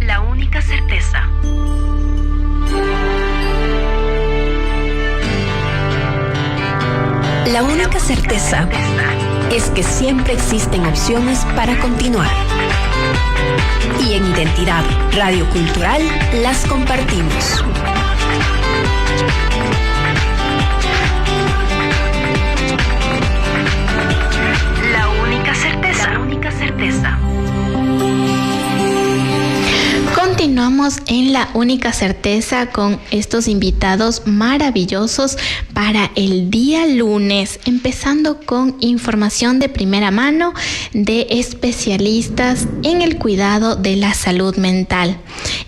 La única certeza. La única certeza es que siempre existen opciones para continuar. Y en Identidad Radio Cultural las compartimos. La única certeza. Continuamos en La Única Certeza con estos invitados maravillosos para el día lunes, empezando con información de primera mano de especialistas en el cuidado de la salud mental.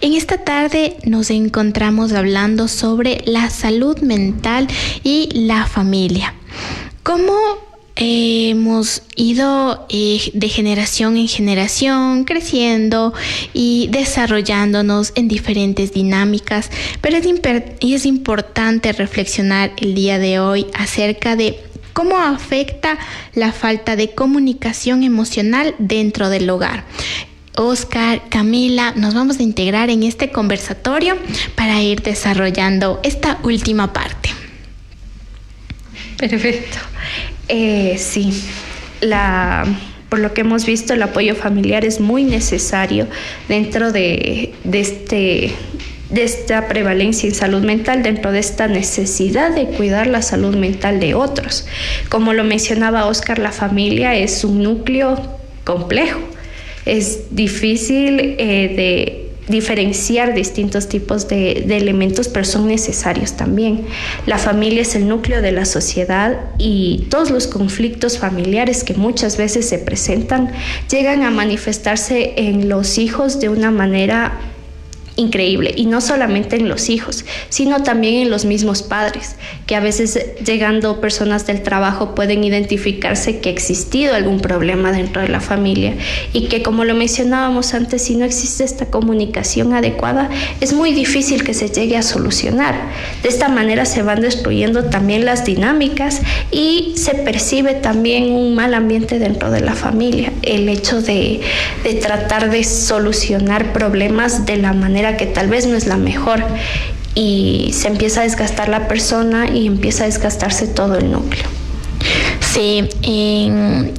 En esta tarde nos encontramos hablando sobre la salud mental y la familia. ¿Cómo hemos ido de generación en generación creciendo y desarrollándonos en diferentes dinámicas, pero es importante reflexionar el día de hoy acerca de cómo afecta la falta de comunicación emocional dentro del hogar. Oscar, Camila, nos vamos a integrar en este conversatorio para ir desarrollando esta última parte. Perfecto. Sí, por lo que hemos visto, el apoyo familiar es muy necesario dentro de esta prevalencia en salud mental, dentro de esta necesidad de cuidar la salud mental de otros. Como lo mencionaba Oscar, la familia es un núcleo complejo. Es difícil de diferenciar distintos tipos de elementos, pero son necesarios también. La familia es el núcleo de la sociedad, y todos los conflictos familiares que muchas veces se presentan llegan a manifestarse en los hijos de una manera increíble, y no solamente en los hijos, sino también en los mismos padres, que a veces, llegando personas del trabajo, pueden identificarse que ha existido algún problema dentro de la familia, y que, como lo mencionábamos antes, si no existe esta comunicación adecuada, es muy difícil que se llegue a solucionar. De esta manera se van destruyendo también las dinámicas y se percibe también un mal ambiente dentro de la familia, el hecho de tratar de solucionar problemas de la manera que tal vez no es la mejor, y se empieza a desgastar la persona y empieza a desgastarse todo el núcleo. Sí, en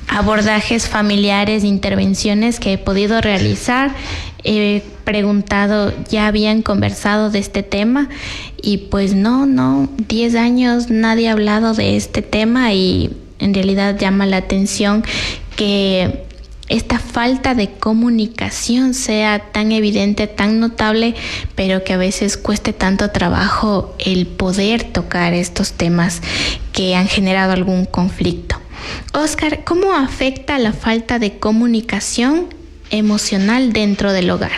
abordajes familiares, intervenciones que he podido realizar, he preguntado, ¿ya habían conversado de este tema? Y pues no, 10 años nadie ha hablado de este tema, y en realidad llama la atención que esta falta de comunicación sea tan evidente, tan notable, pero que a veces cueste tanto trabajo el poder tocar estos temas que han generado algún conflicto. Oscar, ¿cómo afecta la falta de comunicación emocional dentro del hogar?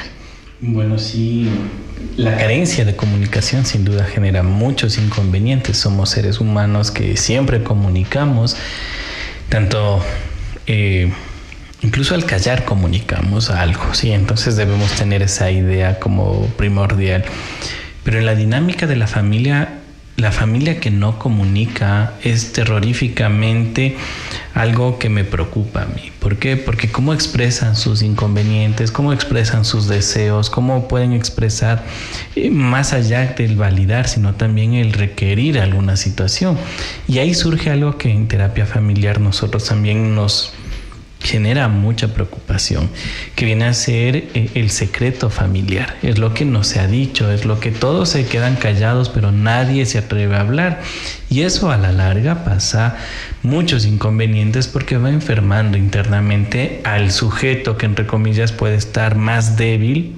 Bueno, sí, la carencia de comunicación sin duda genera muchos inconvenientes. Somos seres humanos que siempre comunicamos, tanto incluso al callar comunicamos algo, ¿sí? Entonces debemos tener esa idea como primordial. Pero en la dinámica de la familia la familia que no comunica es terroríficamente algo que me preocupa a mí. ¿Por qué? Porque cómo expresan sus inconvenientes, cómo expresan sus deseos, cómo pueden expresar más allá del validar, sino también el requerir alguna situación. Y ahí surge algo que en terapia familiar nosotros también nos genera mucha preocupación, que viene a ser el secreto familiar. Es lo que no se ha dicho, es lo que todos se quedan callados, pero nadie se atreve a hablar. Y eso a la larga pasa muchos inconvenientes porque va enfermando internamente al sujeto que, entre comillas, puede estar más débil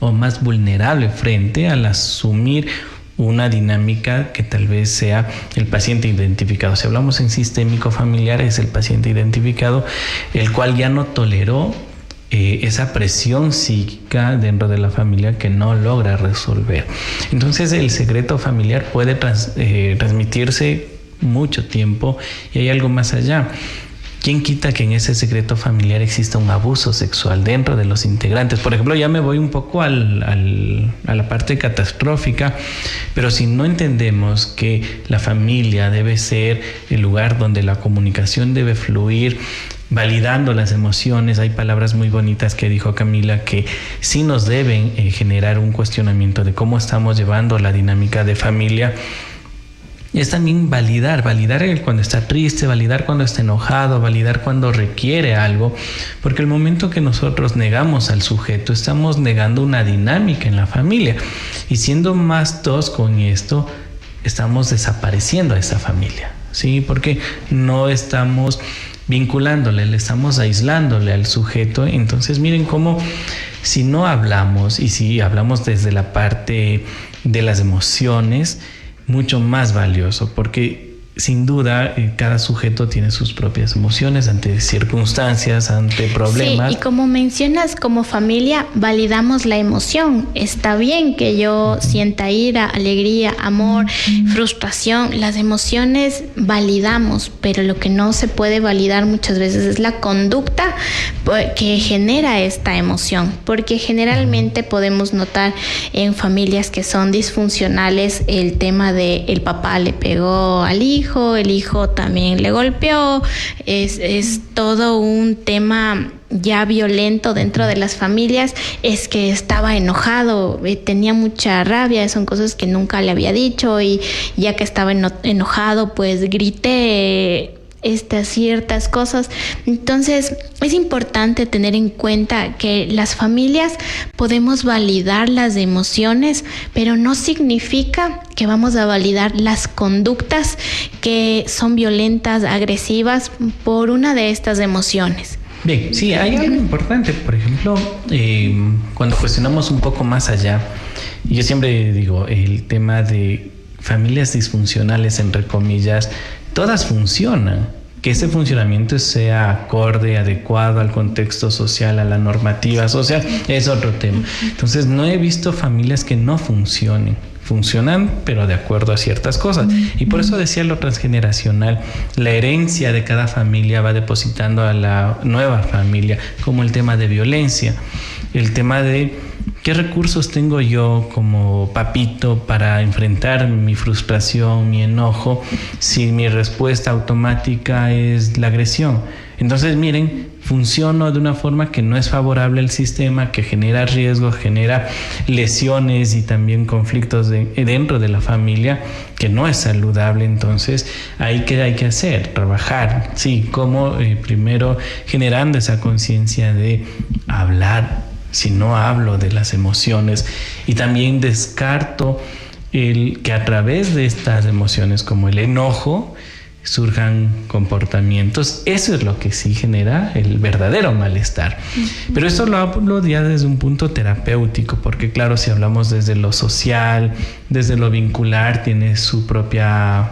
o más vulnerable frente al asumir una dinámica que tal vez sea el paciente identificado. Si hablamos en sistémico familiar, es el paciente identificado, el cual ya no toleró esa presión psíquica dentro de la familia que no logra resolver. Entonces el secreto familiar puede transmitirse mucho tiempo y hay algo más allá. ¿Quién quita que en ese secreto familiar exista un abuso sexual dentro de los integrantes? Por ejemplo, ya me voy un poco a la parte catastrófica, pero si no entendemos que la familia debe ser el lugar donde la comunicación debe fluir, validando las emociones, hay palabras muy bonitas que dijo Camila que sí nos deben generar un cuestionamiento de cómo estamos llevando la dinámica de familia. Es también validar cuando está triste, validar cuando está enojado, validar cuando requiere algo, porque el momento que nosotros negamos al sujeto, estamos negando una dinámica en la familia, y siendo más tosco en esto, estamos desapareciendo a esa familia, ¿sí? Porque no estamos vinculándole, le estamos aislándole al sujeto. Entonces miren cómo si no hablamos, y si hablamos desde la parte de las emociones, mucho más valioso, porque sin duda cada sujeto tiene sus propias emociones ante circunstancias, ante problemas. Sí, y como mencionas, como familia validamos la emoción. Está bien que yo sienta ira, alegría, amor, frustración. Las emociones validamos, pero lo que no se puede validar muchas veces es la conducta que genera esta emoción, porque generalmente podemos notar en familias que son disfuncionales el tema de el papá le pegó al hijo, el hijo también le golpeó, es todo un tema ya violento dentro de las familias. Es que estaba enojado, tenía mucha rabia, son cosas que nunca le había dicho, y ya que estaba enojado pues grité ciertas cosas. Entonces es importante tener en cuenta que las familias podemos validar las emociones, pero no significa que vamos a validar las conductas que son violentas, agresivas por una de estas emociones. Bien, sí, hay algo importante. Por ejemplo, cuando cuestionamos un poco más allá, yo siempre digo, el tema de familias disfuncionales, entre comillas, todas funcionan. Que ese funcionamiento sea acorde, adecuado al contexto social, a la normativa social, es otro tema. Entonces, no he visto familias que no funcionen. Funcionan, pero de acuerdo a ciertas cosas. Y por eso decía lo transgeneracional. La herencia de cada familia va depositando a la nueva familia, como el tema de violencia, el tema de ¿qué recursos tengo yo como papito para enfrentar mi frustración, mi enojo, si mi respuesta automática es la agresión? Entonces, miren, funciono de una forma que no es favorable al sistema, que genera riesgos, genera lesiones y también conflictos dentro de la familia, que no es saludable. Entonces, ahí ¿qué hay que hacer? Trabajar, sí, como primero generando esa conciencia de hablar. Si no hablo de las emociones, y también descarto el que a través de estas emociones como el enojo surjan comportamientos. Eso es lo que sí genera el verdadero malestar. Pero esto lo hablo ya desde un punto terapéutico, porque claro, si hablamos desde lo social, desde lo vincular, tiene su propia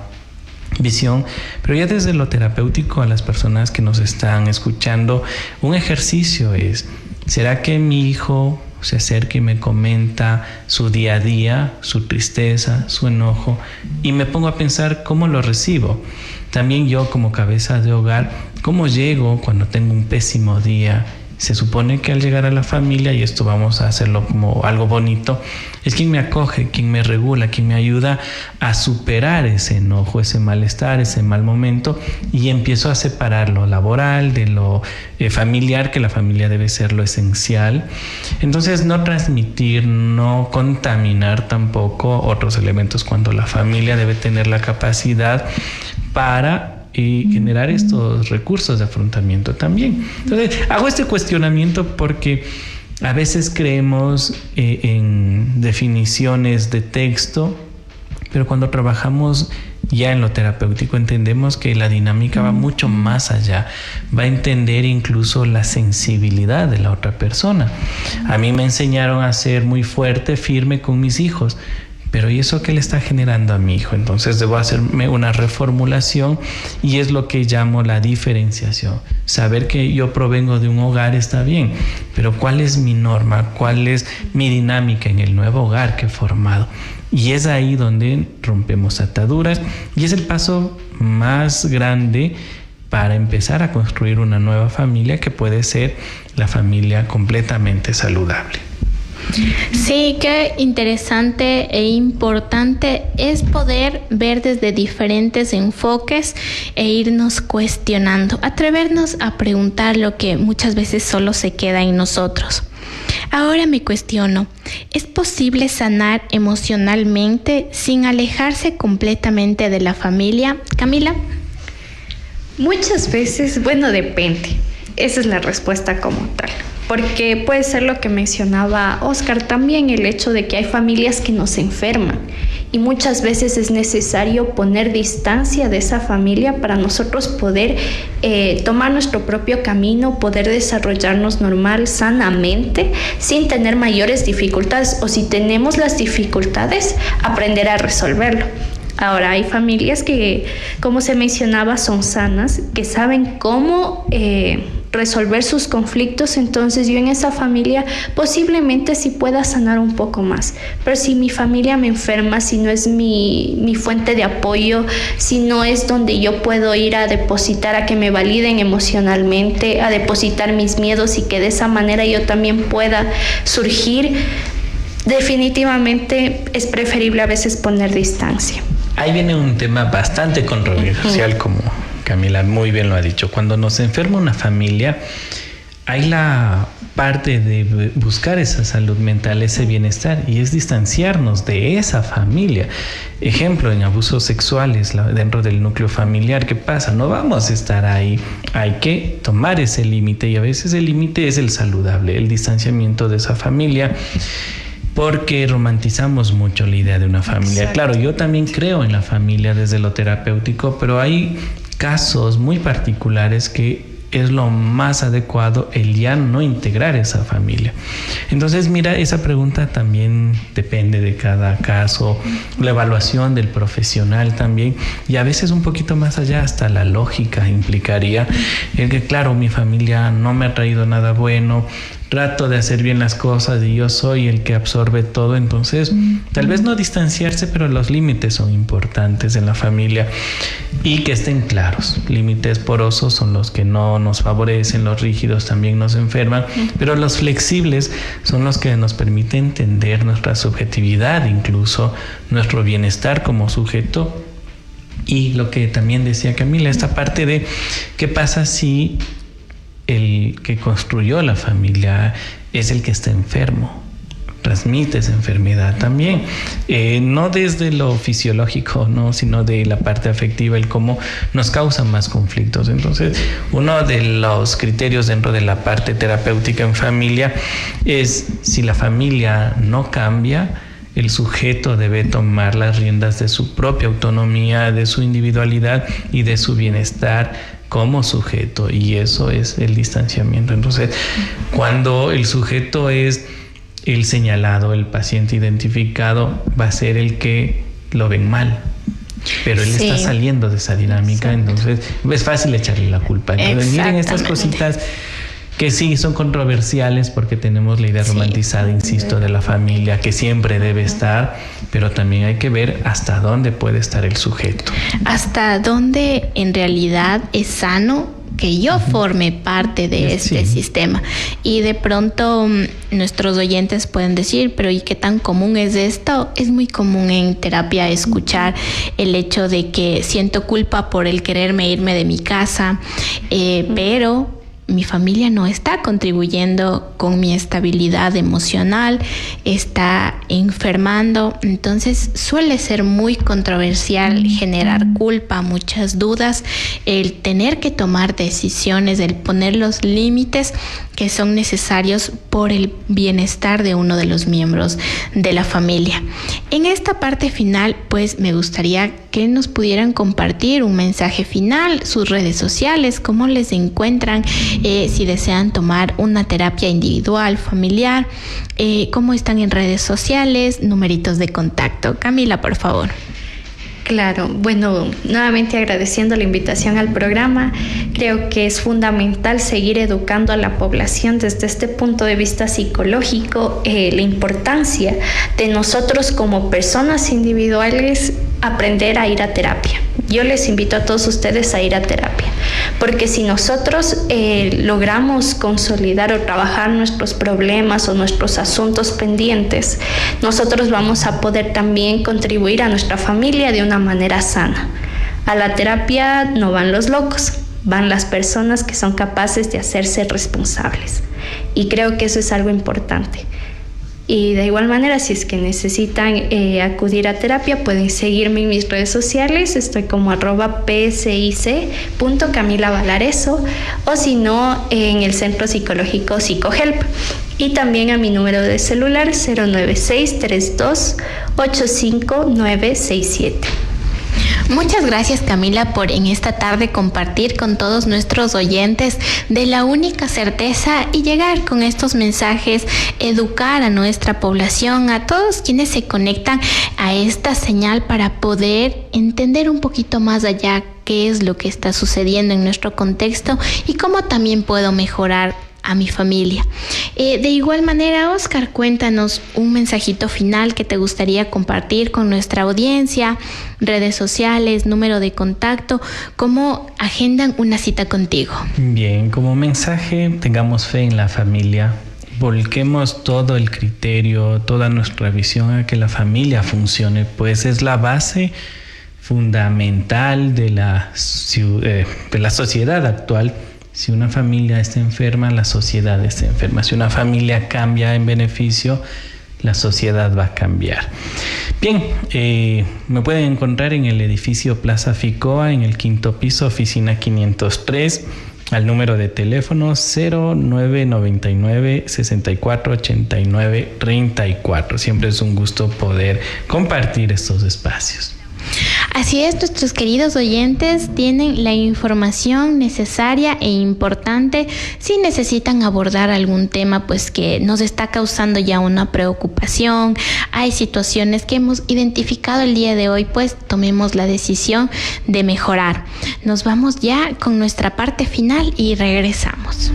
visión, pero ya desde lo terapéutico, a las personas que nos están escuchando, un ejercicio es: ¿será que mi hijo se acerca y me comenta su día a día, su tristeza, su enojo? Y me pongo a pensar cómo lo recibo. También yo como cabeza de hogar, ¿cómo llego cuando tengo un pésimo día Se supone que al llegar a la familia, y esto vamos a hacerlo como algo bonito, es quien me acoge, quien me regula, quien me ayuda a superar ese enojo, ese malestar, ese mal momento, y empiezo a separar lo laboral de lo familiar, que la familia debe ser lo esencial. Entonces, no transmitir, no contaminar tampoco otros elementos, cuando la familia debe tener la capacidad para generar estos recursos de afrontamiento también. Entonces, hago este cuestionamiento porque a veces creemos en definiciones de texto, pero cuando trabajamos ya en lo terapéutico entendemos que la dinámica va mucho más allá, va a entender incluso la sensibilidad de la otra persona. A mí me enseñaron a ser muy fuerte, firme con mis hijos, pero ¿y eso qué le está generando a mi hijo? Entonces debo hacerme una reformulación, y es lo que llamo la diferenciación. Saber que yo provengo de un hogar está bien, pero ¿cuál es mi norma? ¿Cuál es mi dinámica en el nuevo hogar que he formado? Y es ahí donde rompemos ataduras, y es el paso más grande para empezar a construir una nueva familia, que puede ser la familia completamente saludable. Sí, qué interesante e importante es poder ver desde diferentes enfoques e irnos cuestionando, atrevernos a preguntar lo que muchas veces solo se queda en nosotros. Ahora me cuestiono, ¿es posible sanar emocionalmente sin alejarse completamente de la familia? Camila. Muchas veces, bueno, depende. Esa es la respuesta como tal. Porque puede ser lo que mencionaba Oscar también, el hecho de que hay familias que nos enferman, y muchas veces es necesario poner distancia de esa familia para nosotros poder tomar nuestro propio camino, poder desarrollarnos normal, sanamente, sin tener mayores dificultades, o si tenemos las dificultades, aprender a resolverlo. Ahora, hay familias que, como se mencionaba, son sanas, que saben cómo resolver sus conflictos. Entonces yo en esa familia posiblemente sí pueda sanar un poco más. Pero si mi familia me enferma, si no es mi fuente de apoyo, si no es donde yo puedo ir a depositar, a que me validen emocionalmente, a depositar mis miedos, y que de esa manera yo también pueda surgir, definitivamente es preferible a veces poner distancia. Ahí viene un tema bastante controversial, como Camila muy bien lo ha dicho. Cuando nos enferma una familia, hay la parte de buscar esa salud mental, ese bienestar, y es distanciarnos de esa familia. Ejemplo, en abusos sexuales dentro del núcleo familiar, ¿qué pasa? No vamos a estar ahí. Hay que tomar ese límite, y a veces el límite es el saludable, el distanciamiento de esa familia, porque romantizamos mucho la idea de una familia. Exacto. Claro, yo también creo en la familia desde lo terapéutico, pero hay casos muy particulares que es lo más adecuado el ya no integrar esa familia. Entonces, mira, esa pregunta también depende de cada caso, la evaluación del profesional también, y a veces un poquito más allá, hasta la lógica implicaría el que, claro, mi familia no me ha traído nada bueno, trato de hacer bien las cosas y yo soy el que absorbe todo. Entonces, tal vez no distanciarse, pero los límites son importantes en la familia, y que estén claros. Límites porosos son los que no nos favorecen, los rígidos también nos enferman, pero los flexibles son los que nos permiten entender nuestra subjetividad, incluso nuestro bienestar como sujeto. Y lo que también decía Camila, esta parte de qué pasa si el que construyó la familia es el que está enfermo, transmite esa enfermedad también, no desde lo fisiológico, no, sino de la parte afectiva, el cómo nos causa más conflictos. Entonces, uno de los criterios dentro de la parte terapéutica en familia es, si la familia no cambia, el sujeto debe tomar las riendas de su propia autonomía, de su individualidad y de su bienestar como sujeto, y eso es el distanciamiento. Entonces, cuando el sujeto es el señalado, el paciente identificado, va a ser el que lo ven mal, pero él está saliendo de esa dinámica. Exacto. Entonces es fácil echarle la culpa. Entonces, miren estas cositas que sí son controversiales, porque tenemos la idea romantizada, insisto, de la familia que siempre debe estar, pero también hay que ver hasta dónde puede estar el sujeto. Hasta dónde en realidad es sano que yo forme parte de este sistema. Y de pronto nuestros oyentes pueden decir, pero ¿y qué tan común es esto? Es muy común en terapia escuchar el hecho de que siento culpa por el quererme irme de mi casa, pero mi familia no está contribuyendo con mi estabilidad emocional, está enfermando. Entonces suele ser muy controversial, generar culpa, muchas dudas, el tener que tomar decisiones, el poner los límites que son necesarios por el bienestar de uno de los miembros de la familia. En esta parte final, pues me gustaría que nos pudieran compartir un mensaje final, sus redes sociales, cómo les encuentran, si desean tomar una terapia individual, familiar, cómo están en redes sociales, numeritos de contacto. Camila, por favor. Claro, bueno, nuevamente agradeciendo la invitación al programa, creo que es fundamental seguir educando a la población desde este punto de vista psicológico, la importancia de nosotros como personas individuales aprender a ir a terapia. Yo les invito a todos ustedes a ir a terapia, porque si nosotros logramos consolidar o trabajar nuestros problemas o nuestros asuntos pendientes, nosotros vamos a poder también contribuir a nuestra familia de una manera sana. A la terapia no van los locos, van las personas que son capaces de hacerse responsables. Y creo que eso es algo importante. Y de igual manera, si es que necesitan acudir a terapia, pueden seguirme en mis redes sociales. Estoy como @psic.camilavalareso, o si no, en el Centro Psicológico Psicohelp. Y también a mi número de celular 096-32-85967. Muchas gracias, Camila, por en esta tarde compartir con todos nuestros oyentes de la única certeza y llegar con estos mensajes, educar a nuestra población, a todos quienes se conectan a esta señal para poder entender un poquito más allá qué es lo que está sucediendo en nuestro contexto y cómo también puedo mejorar a mi familia. De igual manera, Oscar, cuéntanos un mensajito final que te gustaría compartir con nuestra audiencia, redes sociales, número de contacto, cómo agendan una cita contigo. Bien, como mensaje, tengamos fe en la familia, volquemos todo el criterio, toda nuestra visión a que la familia funcione, pues es la base fundamental de la sociedad actual. Si una familia está enferma, la sociedad está enferma. Si una familia cambia en beneficio, la sociedad va a cambiar. Bien, me pueden encontrar en el edificio Plaza Ficoa, en el 5º piso, oficina 503, al número de teléfono 0999 64 89 34. Siempre es un gusto poder compartir estos espacios. Así es, nuestros queridos oyentes tienen la información necesaria e importante si necesitan abordar algún tema pues que nos está causando ya una preocupación. Hay situaciones que hemos identificado el día de hoy, pues tomemos la decisión de mejorar. Nos vamos ya con nuestra parte final y regresamos.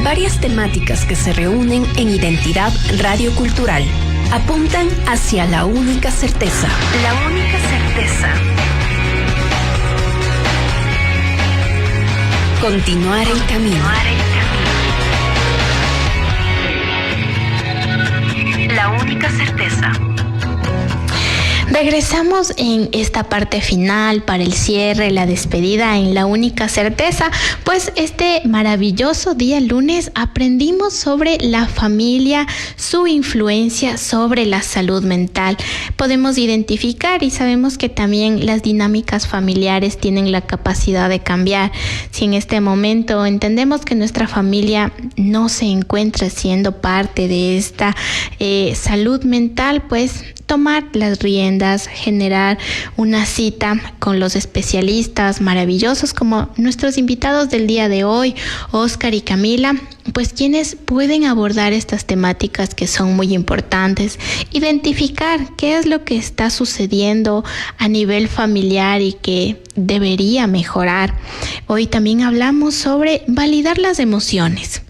Varias temáticas que se reúnen en Identidad Radiocultural apuntan hacia la única certeza. La única certeza. Continuar el camino. La única certeza. Regresamos en esta parte final para el cierre, la despedida en La Única Certeza, pues este maravilloso día lunes aprendimos sobre la familia, su influencia sobre la salud mental. Podemos identificar y sabemos que también las dinámicas familiares tienen la capacidad de cambiar. Si en este momento entendemos que nuestra familia no se encuentra siendo parte de esta salud mental, pues tomar las riendas, generar una cita con los especialistas maravillosos como nuestros invitados del día de hoy, Oscar y Camila, pues quienes pueden abordar estas temáticas que son muy importantes, identificar qué es lo que está sucediendo a nivel familiar y que debería mejorar. Hoy también hablamos sobre validar las emociones.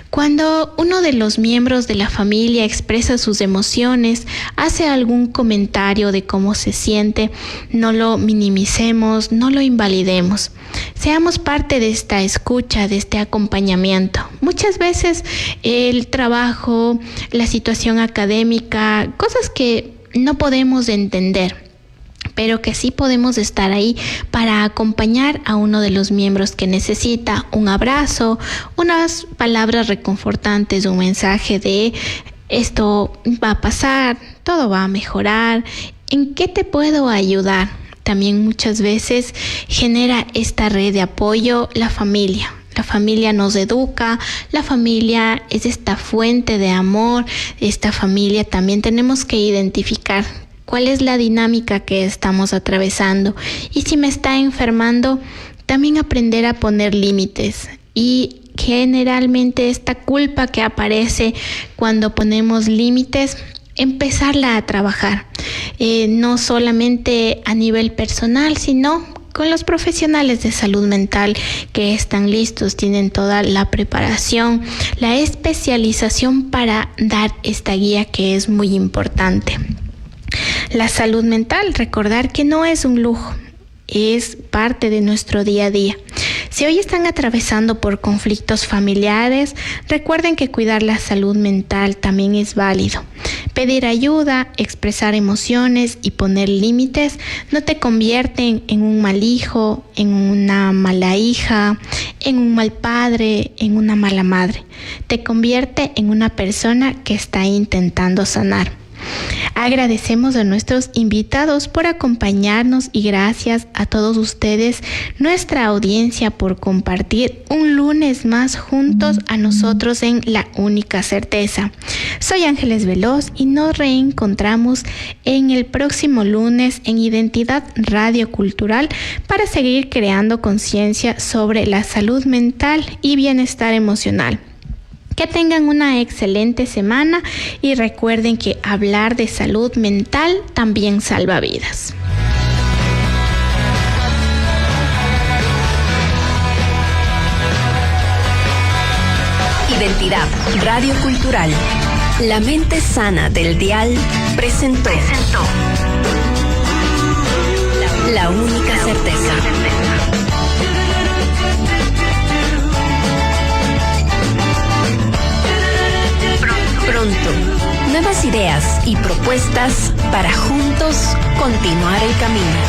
Cuando uno de los miembros de la familia expresa sus emociones, hace algún comentario de cómo se siente, no lo minimicemos, no lo invalidemos. Seamos parte de esta escucha, de este acompañamiento. Muchas veces el trabajo, la situación académica, cosas que no podemos entender, pero que sí podemos estar ahí para acompañar a uno de los miembros que necesita un abrazo, unas palabras reconfortantes, un mensaje de esto va a pasar, todo va a mejorar, ¿en qué te puedo ayudar? También muchas veces genera esta red de apoyo la familia. La familia nos educa, la familia es esta fuente de amor, esta familia también tenemos que identificar cuál es la dinámica que estamos atravesando y si me está enfermando, también aprender a poner límites y generalmente esta culpa que aparece cuando ponemos límites, empezarla a trabajar, no solamente a nivel personal, sino con los profesionales de salud mental que están listos, tienen toda la preparación, la especialización para dar esta guía que es muy importante. La salud mental, recordar que no es un lujo, es parte de nuestro día a día. Si hoy están atravesando por conflictos familiares, recuerden que cuidar la salud mental también es válido. Pedir ayuda, expresar emociones y poner límites no te convierten en un mal hijo, en una mala hija, en un mal padre, en una mala madre. Te convierte en una persona que está intentando sanar. Agradecemos a nuestros invitados por acompañarnos y gracias a todos ustedes, nuestra audiencia, por compartir un lunes más juntos a nosotros en La Única Certeza. Soy Ángeles Veloz y nos reencontramos en el próximo lunes en Identidad Radio Cultural para seguir creando conciencia sobre la salud mental y bienestar emocional. Que tengan una excelente semana y recuerden que hablar de salud mental también salva vidas. Identidad Radio Cultural. La mente sana del dial presentó La Única Certeza. Pronto, nuevas ideas y propuestas para juntos continuar el camino.